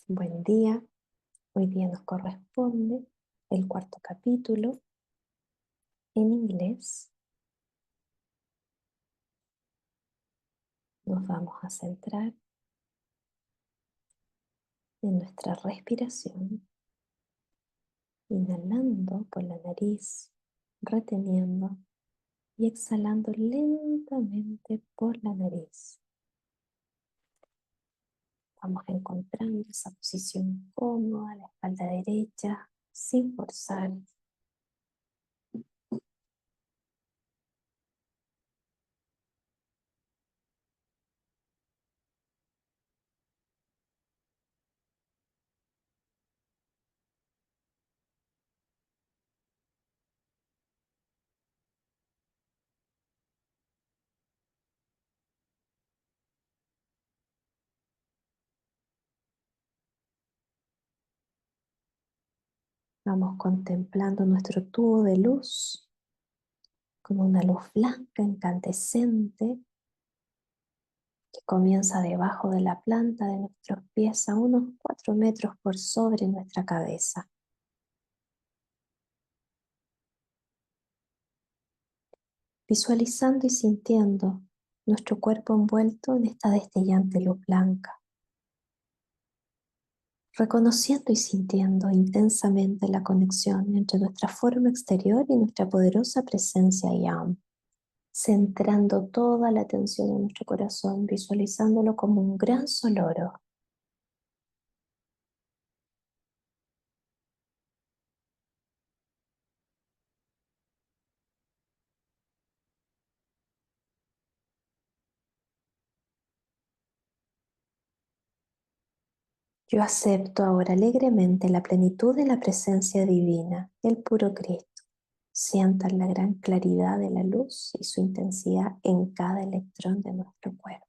Buen día. Hoy día nos corresponde el cuarto capítulo en inglés. Nos vamos a centrar en nuestra respiración, inhalando por la nariz, reteniendo y exhalando lentamente por la nariz. Vamos encontrando esa posición cómoda, la espalda derecha, sin forzar. Vamos contemplando nuestro tubo de luz como una luz blanca incandescente que comienza debajo de la planta de nuestros pies a unos 4 metros por sobre nuestra cabeza. Visualizando y sintiendo nuestro cuerpo envuelto en esta destellante luz blanca. Reconociendo y sintiendo intensamente la conexión entre nuestra forma exterior y nuestra poderosa presencia Yam. Centrando toda la atención en nuestro corazón, visualizándolo como un gran sol oro. Yo acepto ahora alegremente la plenitud de la presencia divina, el puro Cristo. Sientan la gran claridad de la luz y su intensidad en cada electrón de nuestro cuerpo.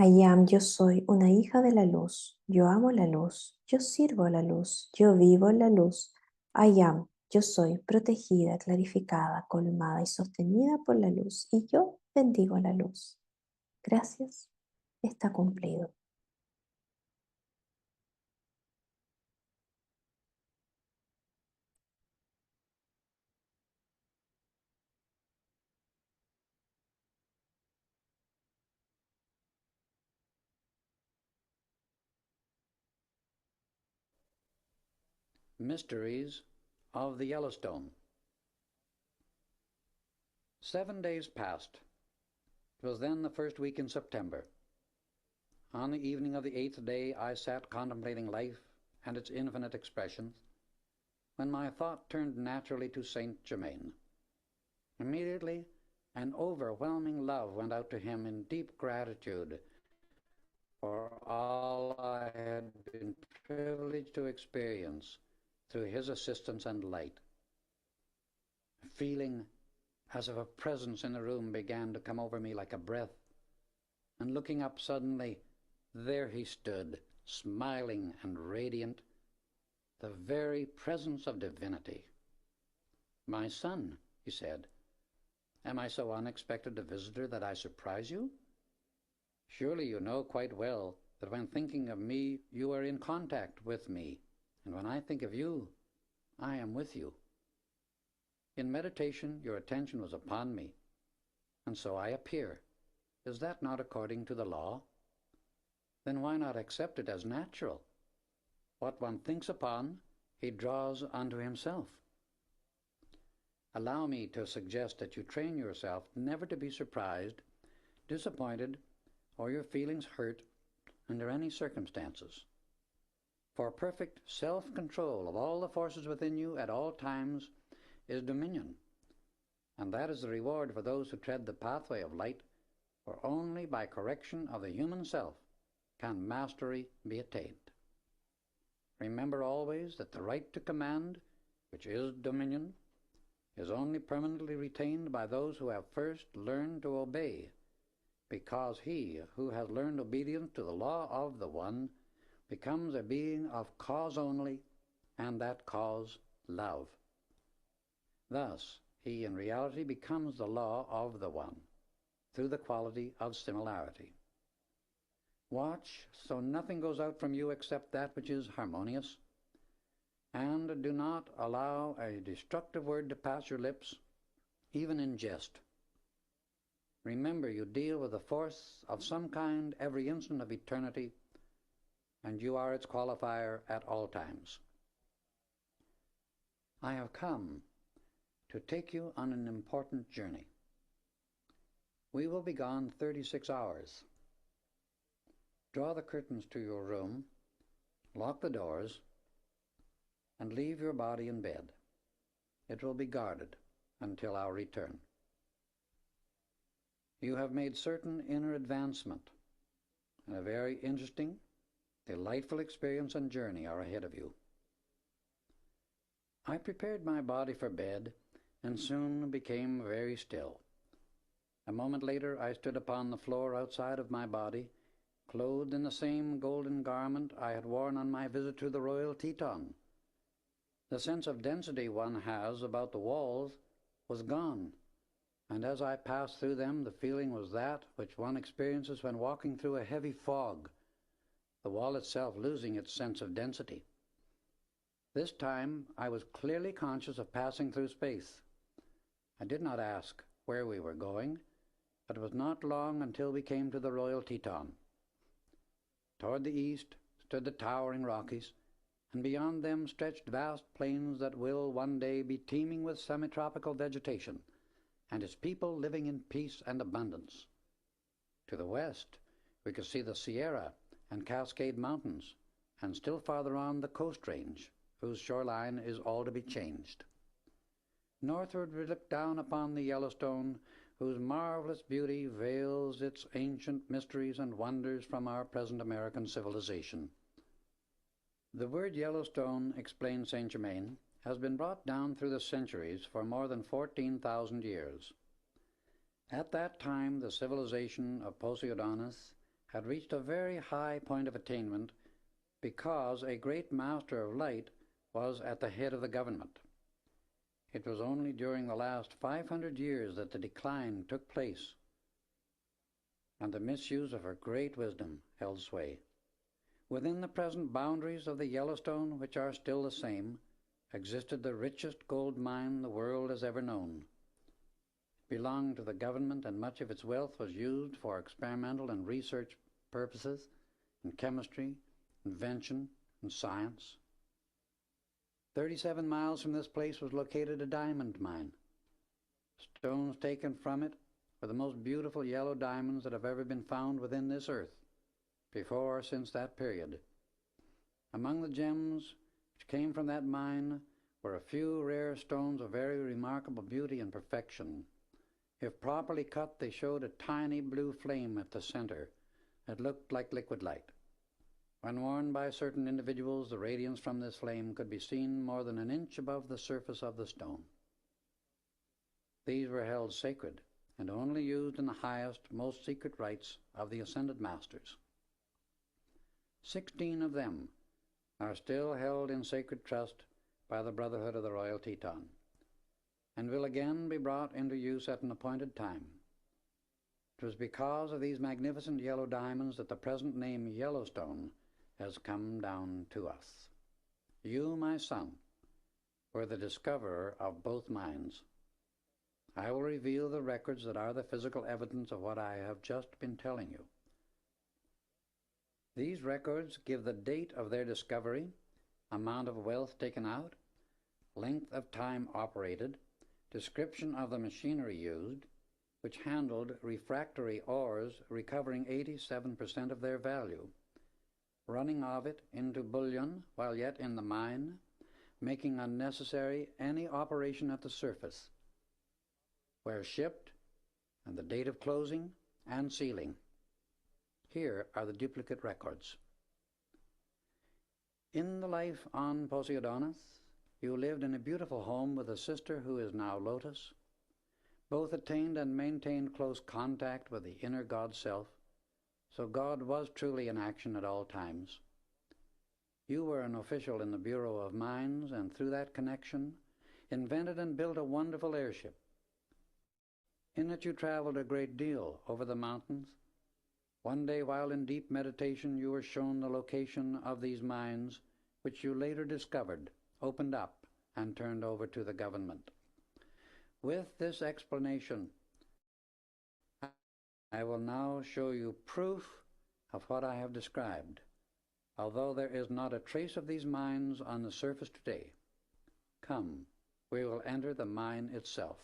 I am, yo soy una hija de la luz. Yo amo la luz. Yo sirvo a la luz. Yo vivo en la luz. I am, yo soy protegida, clarificada, colmada y sostenida por la luz. Y yo bendigo la luz. Gracias. Está cumplido. Mysteries of the Yellostine. 7 days passed. It was then the first week in September. On the evening of the 8th day I sat contemplating life and its infinite expressions, when my thought turned naturally to Saint Germain. Immediately an overwhelming love went out to him in deep gratitude for all I had been privileged to experience through his assistance and light. A feeling as if a presence in the room began to come over me like a breath, and looking up suddenly, there he stood, smiling and radiant, the very presence of divinity. "My son," he said, "am I so unexpected a visitor that I surprise you? Surely you know quite well that when thinking of me, you are in contact with me, and when I think of you, I am with you. In meditation, your attention was upon me, and so I appear. Is that not according to the law? Then why not accept it as natural? What one thinks upon, he draws unto himself. Allow me to suggest that you train yourself never to be surprised, disappointed, or your feelings hurt under any circumstances. For perfect self-control of all the forces within you at all times is dominion, and that is the reward for those who tread the pathway of light, for only by correction of the human self can mastery be attained. Remember always that the right to command, which is dominion, is only permanently retained by those who have first learned to obey, because he who has learned obedience to the law of the One becomes a being of cause only, and that cause love. Thus, he in reality becomes the law of the one, through the quality of similarity. Watch so nothing goes out from you except that which is harmonious, and do not allow a destructive word to pass your lips, even in jest. Remember, you deal with a force of some kind every instant of eternity, and you are its qualifier at all times. I have come to take you on an important journey. We will be gone 36 hours. Draw the curtains to your room, lock the doors, and leave your body in bed. It will be guarded until our return. You have made certain inner advancement, and a very interesting, delightful experience and journey are ahead of you. I prepared my body for bed and soon became very still. A moment later I stood upon the floor outside of my body, clothed in the same golden garment I had worn on my visit to the Royal Teton. The sense of density one has about the walls was gone, and as I passed through them the feeling was that which one experiences when walking through a heavy fog, the wall itself losing its sense of density. This time I was clearly conscious of passing through space. I did not ask where we were going, but it was not long until we came to the Royal Teton. Toward the east stood the towering Rockies, and beyond them stretched vast plains that will one day be teeming with semi-tropical vegetation, and its people living in peace and abundance. To the west we could see the Sierra and Cascade Mountains, and still farther on the Coast Range, whose shoreline is all to be changed. Northward we look down upon the Yellostine, whose marvelous beauty veils its ancient mysteries and wonders from our present American civilization. The word Yellowstone, explained Saint Germain, has been brought down through the centuries for more than 14,000 years. At that time the civilization of Poseidonus had reached a very high point of attainment because a great master of light was at the head of the government. It was only during the last 500 years that the decline took place, and the misuse of her great wisdom held sway. Within the present boundaries of the Yellowstone, which are still the same, existed the richest gold mine the world has ever known. It belonged to the government, and much of its wealth was used for experimental and research purposes in chemistry, invention, and science. 37 miles from this place was located a diamond mine. Stones taken from it were the most beautiful yellow diamonds that have ever been found within this earth, before or since that period. Among the gems which came from that mine were a few rare stones of very remarkable beauty and perfection. If properly cut, they showed a tiny blue flame at the center that looked like liquid light. When worn by certain individuals, the radiance from this flame could be seen more than an inch above the surface of the stone. These were held sacred and only used in the highest, most secret rites of the ascended masters. 16 of them are still held in sacred trust by the Brotherhood of the Royal Teton, and will again be brought into use at an appointed time. It was because of these magnificent yellow diamonds that the present name Yellowstone has come down to us. You, my son, were the discoverer of both mines. I will reveal the records that are the physical evidence of what I have just been telling you. These records give the date of their discovery, amount of wealth taken out, length of time operated, description of the machinery used, which handled refractory ores recovering 87% of their value, running of it into bullion while yet in the mine, making unnecessary any operation at the surface, where shipped, and the date of closing and sealing. Here are the duplicate records. In the life on Poseidonus, you lived in a beautiful home with a sister who is now Lotus. Both attained and maintained close contact with the inner God self, so God was truly in action at all times. You were an official in the Bureau of Mines, and through that connection, invented and built a wonderful airship. In it you traveled a great deal over the mountains. One day, while in deep meditation, you were shown the location of these mines, which you later discovered, opened up, and turned over to the government. With this explanation, I will now show you proof of what I have described, although there is not a trace of these mines on the surface today. Come, we will enter the mine itself.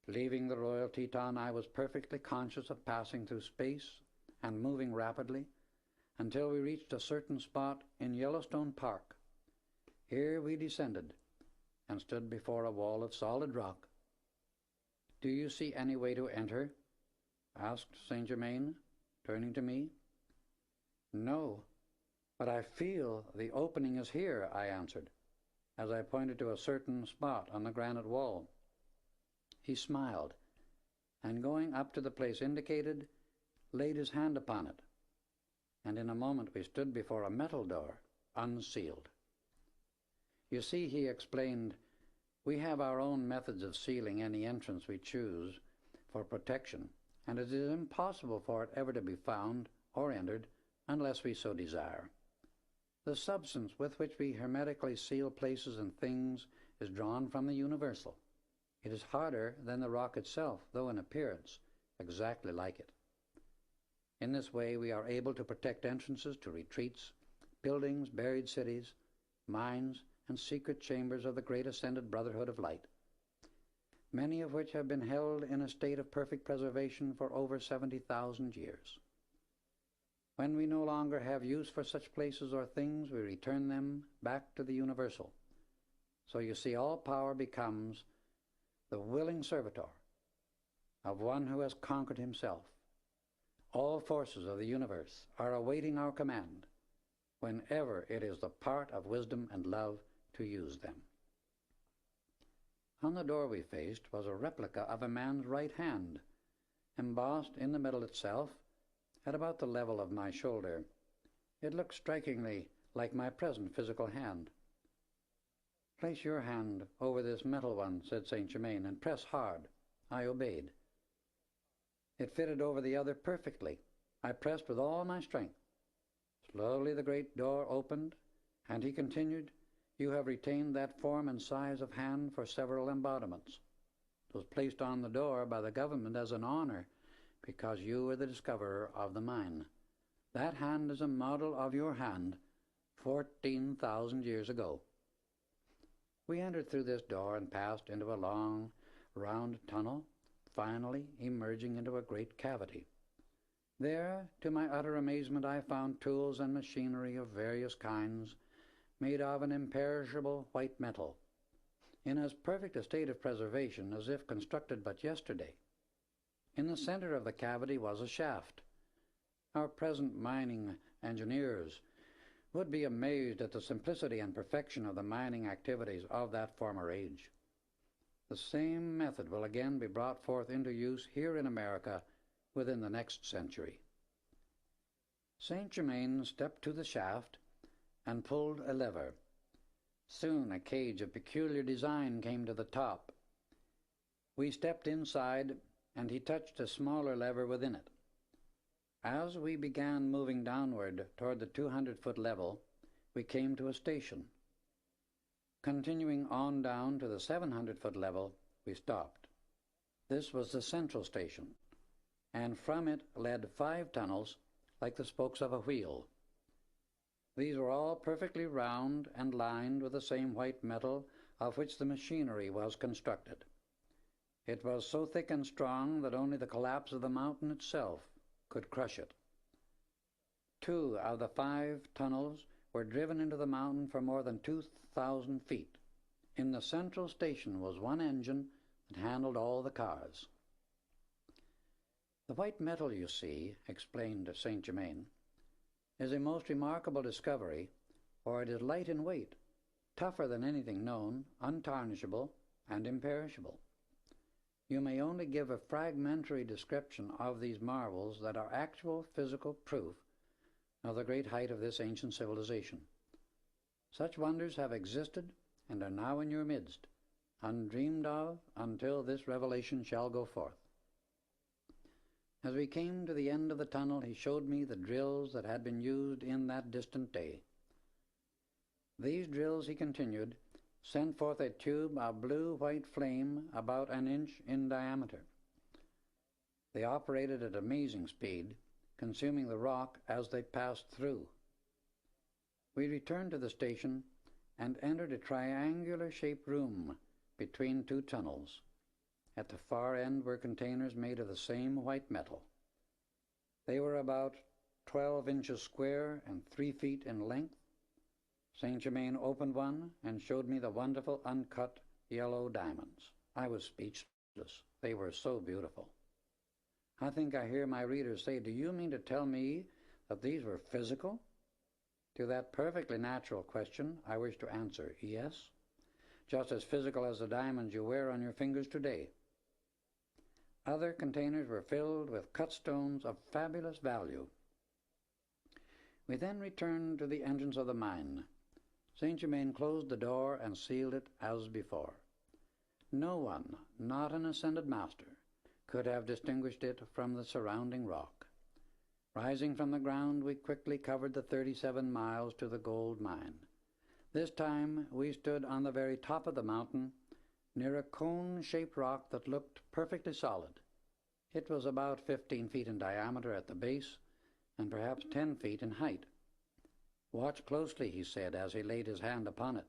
Leaving the Royal Teton, I was perfectly conscious of passing through space and moving rapidly until we reached a certain spot in Yellostine Park. Here we descended and stood before a wall of solid rock. "Do you see any way to enter?" asked Saint Germain, turning to me. "No, but I feel the opening is here," I answered, as I pointed to a certain spot on the granite wall. He smiled, and going up to the place indicated, laid his hand upon it, and in a moment we stood before a metal door, unsealed. "You see," he explained, "we have our own methods of sealing any entrance we choose for protection, and it is impossible for it ever to be found or entered unless we so desire. The substance with which we hermetically seal places and things is drawn from the universal. It is harder than the rock itself, though in appearance exactly like it. In this way we are able to protect entrances to retreats, buildings, buried cities, mines, and secret chambers of the great ascended brotherhood of light, many of which have been held in a state of perfect preservation for over 70,000 years. When we no longer have use for such places or things, we return them back to the universal. So you see, all power becomes the willing servitor of one who has conquered himself. All forces of the universe are awaiting our command whenever it is the part of wisdom and love to use them." On the door we faced was a replica of a man's right hand, embossed in the middle itself at about the level of my shoulder. It looked strikingly like my present physical hand. "Place your hand over this metal one," said Saint Germain, "and press hard." I obeyed. It fitted over the other perfectly. I pressed with all my strength. Slowly the great door opened, and he continued, "You have retained that form and size of hand for several embodiments. It was placed on the door by the government as an honor because you were the discoverer of the mine. That hand is a model of your hand 14,000 years ago." We entered through this door and passed into a long, round tunnel, finally emerging into a great cavity. There, to my utter amazement, I found tools and machinery of various kinds, made of an imperishable white metal, in as perfect a state of preservation as if constructed but yesterday. In the center of the cavity was a shaft. Our present mining engineers would be amazed at the simplicity and perfection of the mining activities of that former age. The same method will again be brought forth into use here in America within the next century. Saint Germain stepped to the shaft and pulled a lever. Soon a cage of peculiar design came to the top. We stepped inside, and he touched a smaller lever within it. As we began moving downward toward the 200-foot level, we came to a station. Continuing on down to the 700-foot level, we stopped. This was the central station, and from it led 5 tunnels like the spokes of a wheel. These were all perfectly round and lined with the same white metal of which the machinery was constructed. It was so thick and strong that only the collapse of the mountain itself could crush it. 2 of the 5 tunnels were driven into the mountain for more than 2,000 feet. In the central station was one engine that handled all the cars. "The white metal you see," explained Saint Germain, "is a most remarkable discovery, for it is light in weight, tougher than anything known, untarnishable, and imperishable. You may only give a fragmentary description of these marvels that are actual physical proof of the great height of this ancient civilization. Such wonders have existed and are now in your midst, undreamed of until this revelation shall go forth. As we came to the end of the tunnel, he showed me the drills that had been used in that distant day. These drills, he continued, sent forth a tube of blue-white flame about an inch in diameter. They operated at amazing speed, consuming the rock as they passed through. We returned to the station and entered a triangular-shaped room between two tunnels. At the far end were containers made of the same white metal. They were about 12 inches square and 3 feet in length. Saint Germain opened one and showed me the wonderful uncut yellow diamonds. I was speechless. They were so beautiful. I think I hear my readers say, "Do you mean to tell me that these were physical?" To that perfectly natural question, I wish to answer, yes, just as physical as the diamonds you wear on your fingers today. Other containers were filled with cut stones of fabulous value. We then returned to the entrance of the mine. Saint Germain closed the door and sealed it as before. No one, not an ascended master, could have distinguished it from the surrounding rock. Rising from the ground, we quickly covered the 37 miles to the gold mine. This time we stood on the very top of the mountain, near a cone-shaped rock that looked perfectly solid. It was about 15 feet in diameter at the base and perhaps 10 feet in height. "Watch closely," he said as he laid his hand upon it.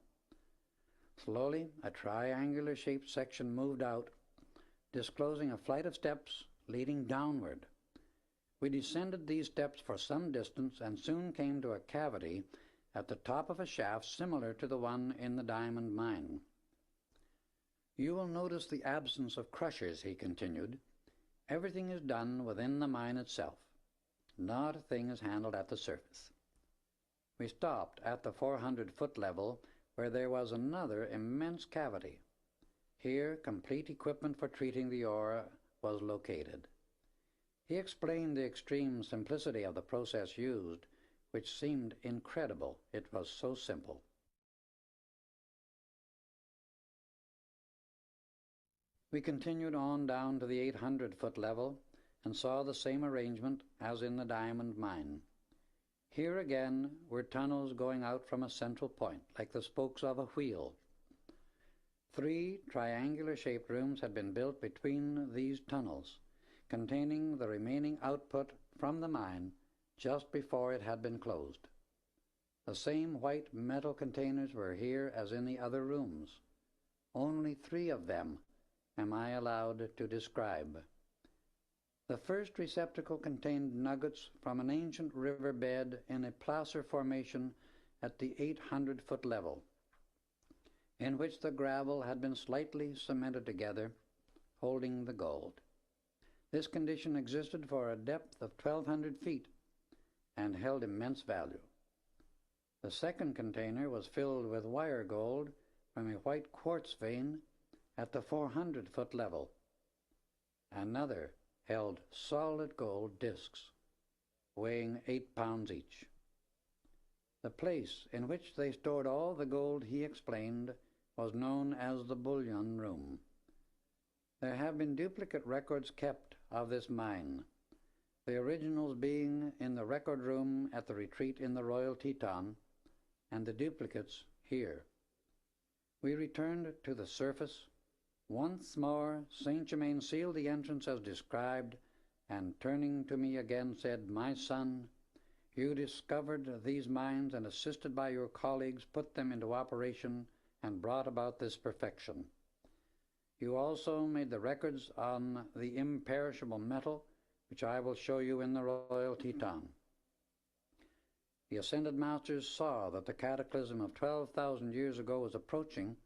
Slowly, a triangular-shaped section moved out, disclosing a flight of steps leading downward. We descended these steps for some distance and soon came to a cavity at the top of a shaft similar to the one in the diamond mine. "You will notice the absence of crushers," he continued. "Everything is done within the mine itself. Not a thing is handled at the surface." We stopped at the 400-foot level, where there was another immense cavity. Here, complete equipment for treating the ore was located. He explained the extreme simplicity of the process used, which seemed incredible. It was so simple. We continued on down to the 800-foot level and saw the same arrangement as in the diamond mine. Here again were tunnels going out from a central point, like the spokes of a wheel. 3 triangular-shaped rooms had been built between these tunnels, containing the remaining output from the mine just before it had been closed. The same white metal containers were here as in the other rooms. Only 3 of them am I allowed to describe. The first receptacle contained nuggets from an ancient riverbed in a placer formation at the 800-foot level, in which the gravel had been slightly cemented together, holding the gold. This condition existed for a depth of 1,200 feet and held immense value. The second container was filled with wire gold from a white quartz vein at the 400-foot level. Another held solid gold discs, weighing 8 pounds each. The place in which they stored all the gold, he explained, was known as the bullion room. There have been duplicate records kept of this mine, the originals being in the record room at the retreat in the Royal Teton, and the duplicates here. We returned to the surface. Once more, Saint Germain sealed the entrance as described, and turning to me again said, "My son, you discovered these mines and, assisted by your colleagues, put them into operation and brought about this perfection. You also made the records on the imperishable metal, which I will show you in the Royal Teton." The Ascended Masters saw that the cataclysm of 12,000 years ago was approaching,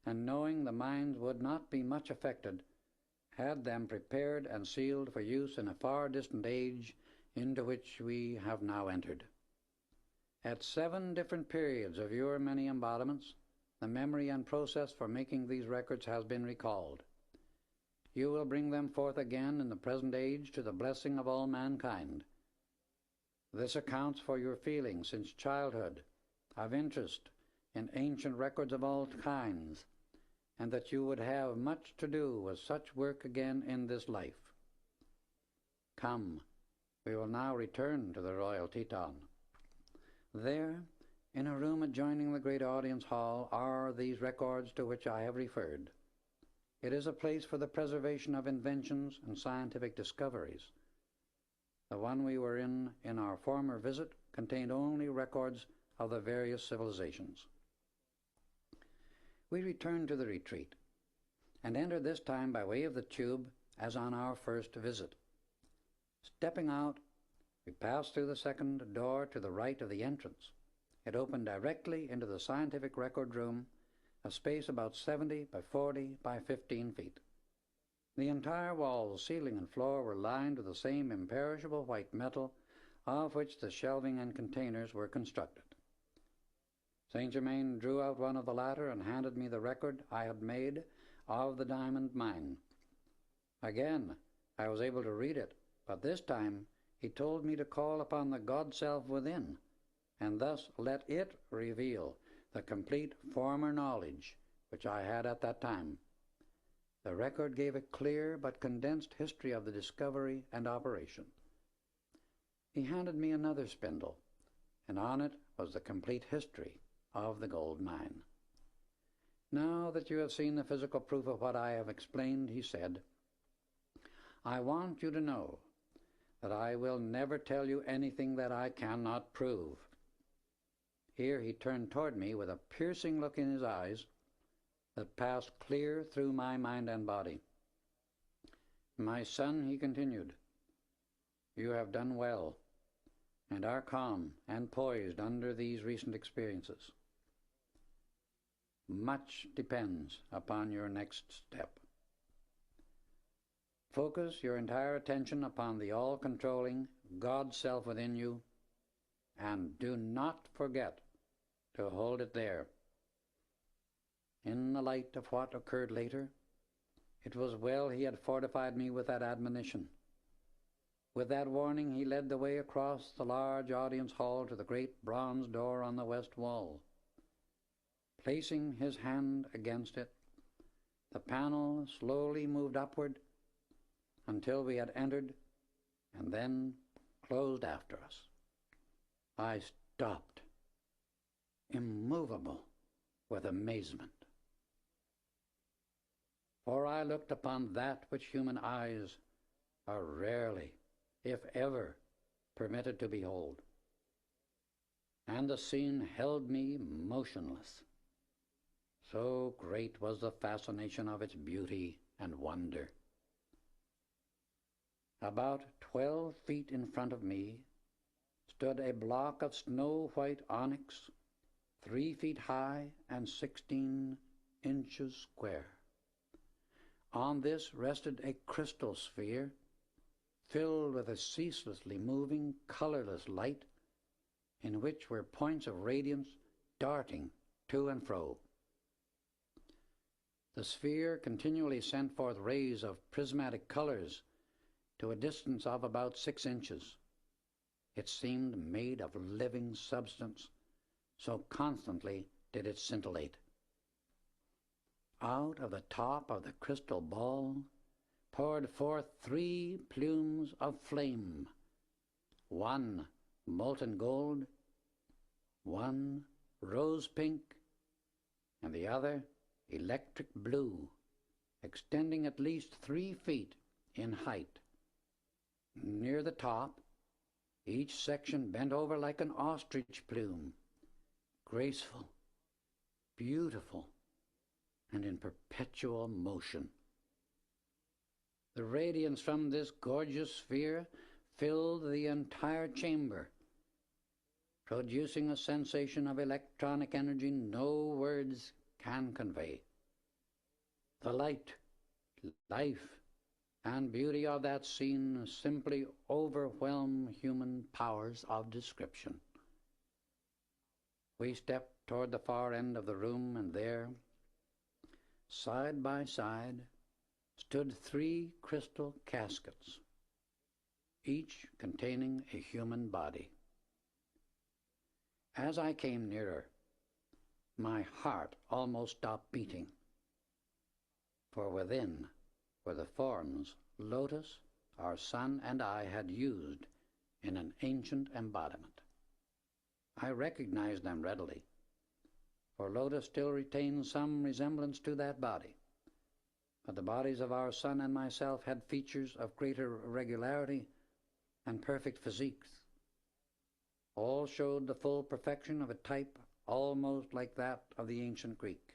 and knowing the mines would not be much affected, had them prepared and sealed for use in a far distant age into which we have now entered. At 7 different periods of your many embodiments, the memory and process for making these records has been recalled. You will bring them forth again in the present age to the blessing of all mankind. This accounts for your feeling since childhood of interest in ancient records of all kinds, and that you would have much to do with such work again in this life. Come, we will now return to the Royal Teton. There, in a room adjoining the great audience hall, are these records to which I have referred. It is a place for the preservation of inventions and scientific discoveries. The one we were in our former visit contained only records of the various civilizations. We returned to the retreat, and entered this time by way of the tube as on our first visit. Stepping out, we passed through the second door to the right of the entrance. It opened directly into the scientific record room, a space about 70 by 40 by 15 feet. The entire walls, ceiling, and floor were lined with the same imperishable white metal of which the shelving and containers were constructed. Saint Germain drew out one of the latter and handed me the record I had made of the diamond mine. Again, I was able to read it, but this time he told me to call upon the God Self within, and thus let it reveal the complete former knowledge which I had at that time. The record gave a clear but condensed history of the discovery and operation. He handed me another spindle, and on it was the complete history of the gold mine. Now that you have seen the physical proof of what I have explained, he said, I want you to know that I will never tell you anything that I cannot prove. Here he turned toward me with a piercing look in his eyes that passed clear through my mind and body. My son, he continued, you have done well, and are calm and poised under these recent experiences. Much depends upon your next step. Focus your entire attention upon the all-controlling God Self within you, and do not forget to hold it there. In the light of what occurred later, it was well he had fortified me with that admonition. With that warning, he led the way across the large audience hall to the great bronze door on the west wall. Placing his hand against it, the panel slowly moved upward until we had entered and then closed after us. I stopped, immovable with amazement. For I looked upon that which human eyes are rarely, if ever, permitted to behold. And the scene held me motionless. So great was the fascination of its beauty and wonder. About 12 feet in front of me stood a block of snow-white onyx, 3 feet high and 16 inches square. On this rested a crystal sphere filled with a ceaselessly moving, colorless light in which were points of radiance darting to and fro. The sphere continually sent forth rays of prismatic colors to a distance of about 6 inches. It seemed made of living substance, so constantly did it scintillate. Out of the top of the crystal ball poured forth 3 plumes of flame, one molten gold, one rose pink, and the other electric blue, extending at least 3 feet in height. Near the top, each section bent over like an ostrich plume, graceful, beautiful, and in perpetual motion. The radiance from this gorgeous sphere filled the entire chamber, producing a sensation of electronic energy no words can convey. The light, life, and beauty of that scene simply overwhelm human powers of description. We stepped toward the far end of the room, and there, side by side, stood 3 crystal caskets, each containing a human body. As I came nearer, My heart almost stopped beating, for within were the forms Lotus, our son, and I had used in an ancient embodiment. I recognized them readily, for Lotus still retained some resemblance to that body, but the bodies of our son and myself had features of greater regularity and perfect physiques. All showed the full perfection of a type almost like that of the ancient Greek.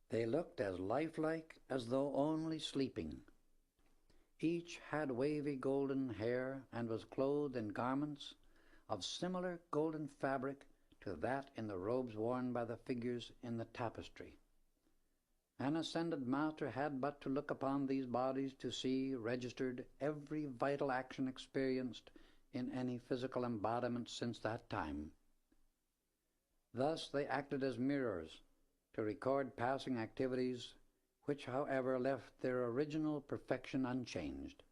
They looked as lifelike as though only sleeping. Each had wavy golden hair and was clothed in garments of similar golden fabric to that in the robes worn by the figures in the tapestry. An ascended master had but to look upon these bodies to see registered every vital action experienced in any physical embodiment since that time. Thus they acted as mirrors to record passing activities which, however, left their original perfection unchanged.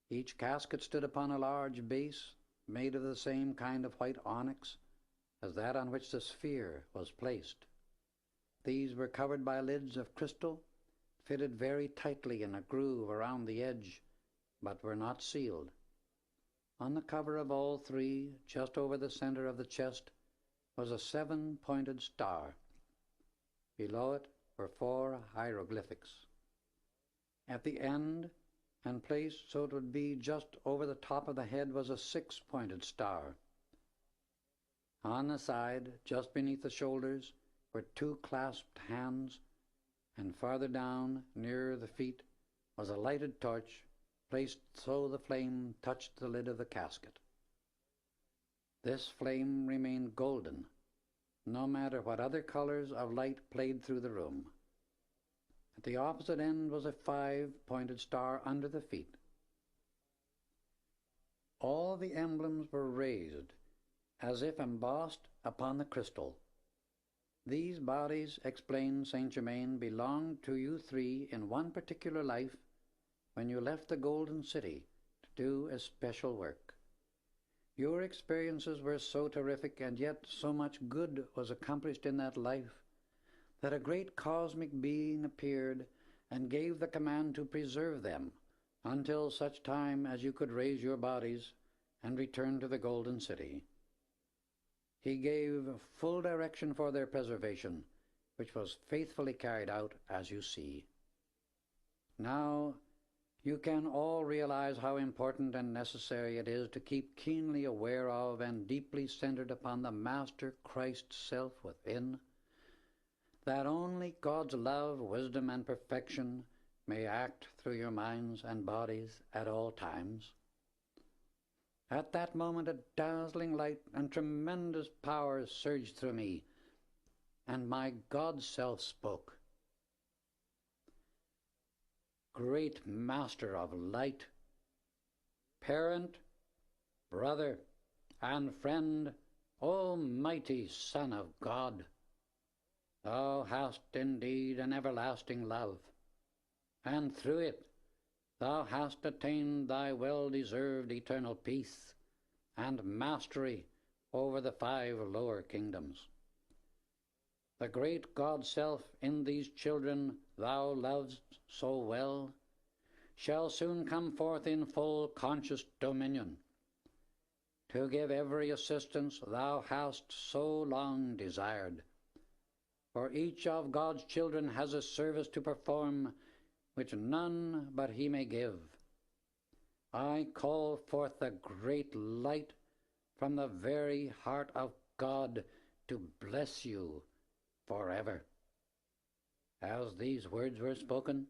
Each casket stood upon a large base made of the same kind of white onyx as that on which the sphere was placed. These were covered by lids of crystal, fitted very tightly in a groove around the edge, but were not sealed. On the cover of all three, just over the center of the chest, was a 7-pointed star. Below it were 4 hieroglyphics. At the end, and placed so it would be just over the top of the head, was a 6-pointed star. On the side, just beneath the shoulders, were 2 clasped hands, and farther down, nearer the feet, was a lighted torch placed so the flame touched the lid of the casket. This flame remained golden, no matter what other colors of light played through the room. At the opposite end was a 5-pointed star under the feet. All the emblems were raised, as if embossed upon the crystal. These bodies, explained Saint Germain, belonged to you three in one particular life when you left the Golden City to do a special work. Your experiences were so terrific, and yet so much good was accomplished in that life, that a great cosmic being appeared and gave the command to preserve them until such time as you could raise your bodies and return to the Golden City. He gave full direction for their preservation, which was faithfully carried out, as you see. Now, you can all realize how important and necessary it is to keep keenly aware of and deeply centered upon the Master Christ's self within, that only God's love, wisdom, and perfection may act through your minds and bodies at all times. At that moment a dazzling light and tremendous power surged through me, and my God self spoke. Great Master of light, parent, brother, and friend, almighty Son of God, thou hast indeed an everlasting love, and through it thou hast attained thy well-deserved eternal peace and mastery over the 5 lower kingdoms. The great God-self in these children thou lovest so well shall soon come forth in full conscious dominion, to give every assistance thou hast so long desired. For each of God's children has a service to perform which none but he may give. I call forth the great light from the very heart of God to bless you forever. As these words were spoken,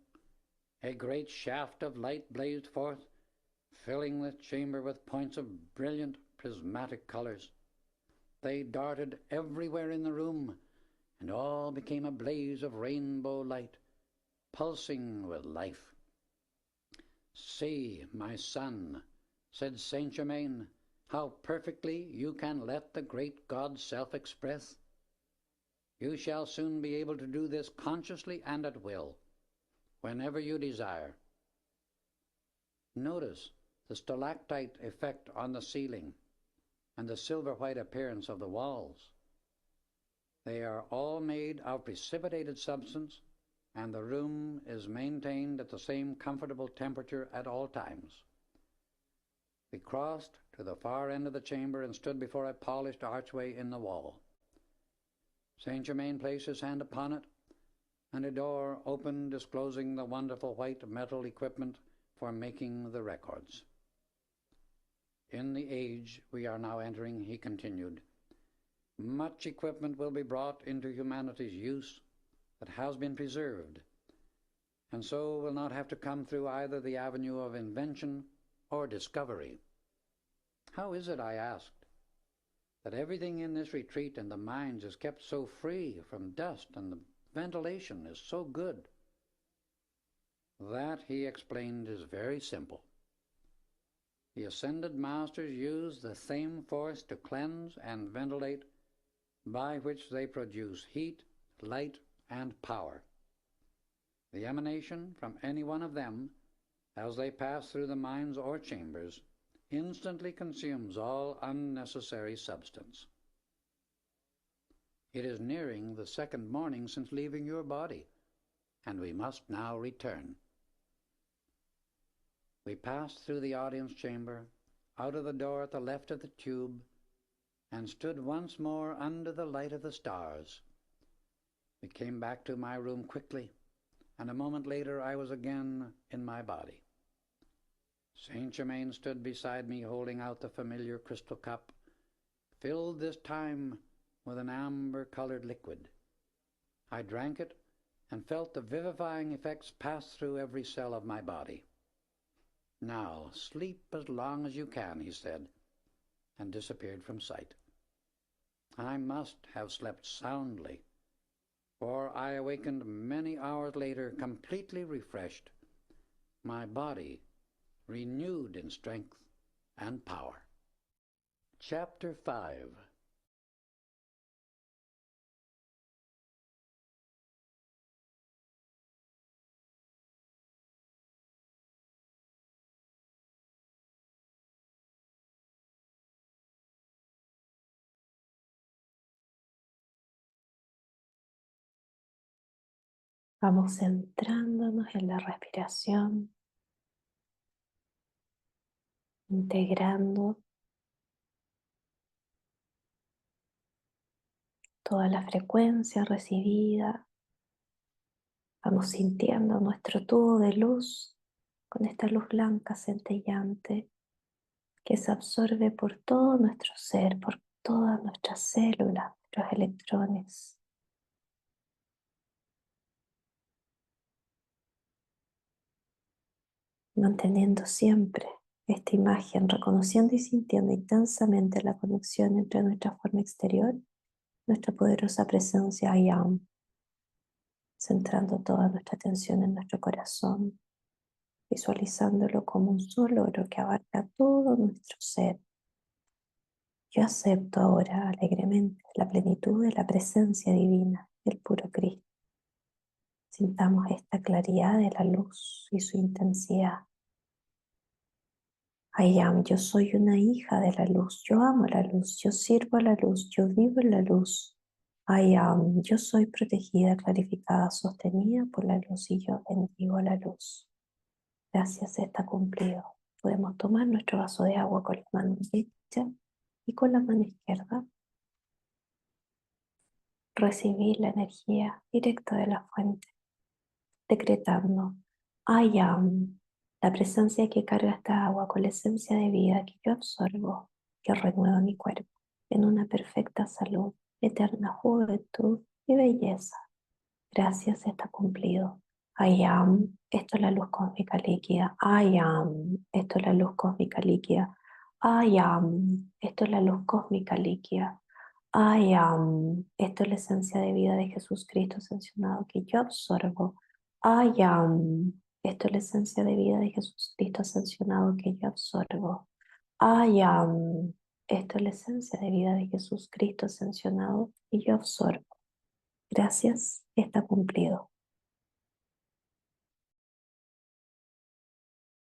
a great shaft of light blazed forth, filling the chamber with points of brilliant prismatic colors. They darted everywhere in the room, and all became a blaze of rainbow light, pulsing with life. See, my son, said Saint Germain, how perfectly you can let the great God self express. You shall soon be able to do this consciously and at will, whenever you desire. Notice the stalactite effect on the ceiling and the silver-white appearance of the walls. They are all made of precipitated substance, and the room is maintained at the same comfortable temperature at all times. We crossed to the far end of the chamber and stood before a polished archway in the wall. Saint Germain placed his hand upon it, and a door opened, disclosing the wonderful white metal equipment for making the records. In the age we are now entering, he continued, much equipment will be brought into humanity's use that has been preserved, and so will not have to come through either the avenue of invention or discovery. How is it, I asked, that everything in this retreat and the mines is kept so free from dust and the ventilation is so good? That, he explained, is very simple. The ascended masters use the same force to cleanse and ventilate by which they produce heat, light, and power. The emanation from any one of them, as they pass through the mines or chambers, instantly consumes all unnecessary substance. It is nearing the second morning since leaving your body, and we must now return. We passed through the audience chamber, out of the door at the left of the tube, and stood once more under the light of the stars. We came back to my room quickly, and a moment later I was again in my body. Saint Germain stood beside me, holding out the familiar crystal cup, filled this time with an amber-colored liquid. I drank it and felt the vivifying effects pass through every cell of my body. Now, sleep as long as you can, he said, and disappeared from sight. I must have slept soundly, for I awakened many hours later, completely refreshed, my body renewed in strength and power. Chapter 5. Vamos centrándonos en la respiración, integrando toda la frecuencia recibida. Vamos sintiendo nuestro tubo de luz con esta luz blanca centellante que se absorbe por todo nuestro ser, por todas nuestras células, nuestros electrones. Manteniendo siempre esta imagen, reconociendo y sintiendo intensamente la conexión entre nuestra forma exterior y nuestra poderosa presencia I Am, centrando toda nuestra atención en nuestro corazón, visualizándolo como un solo oro que abarca todo nuestro ser. Yo acepto ahora alegremente la plenitud de la presencia divina, el puro Cristo. Sintamos esta claridad de la luz y su intensidad. I am, yo soy una hija de la luz, yo amo la luz, yo sirvo a la luz, yo vivo en la luz. I am, yo soy protegida, clarificada, sostenida por la luz y yo bendigo la luz. Gracias, está cumplido. Podemos tomar nuestro vaso de agua con la mano derecha y con la mano izquierda. Recibir la energía directa de la fuente, decretando I am, la presencia que carga esta agua con la esencia de vida que yo absorbo, que renueva mi cuerpo en una perfecta salud, eterna juventud y belleza. Gracias, está cumplido. I am, esto es la luz cósmica líquida. I am, esto es la luz cósmica líquida. I am, esto es la luz cósmica líquida. I am, esto es la esencia de vida de Jesús Cristo ascensionado que yo absorbo. I am, esto es la esencia de vida de Jesús Cristo ascensionado que yo absorbo. I am, esto es la esencia de vida de Jesús Cristo ascensionado y yo absorbo. Gracias, está cumplido.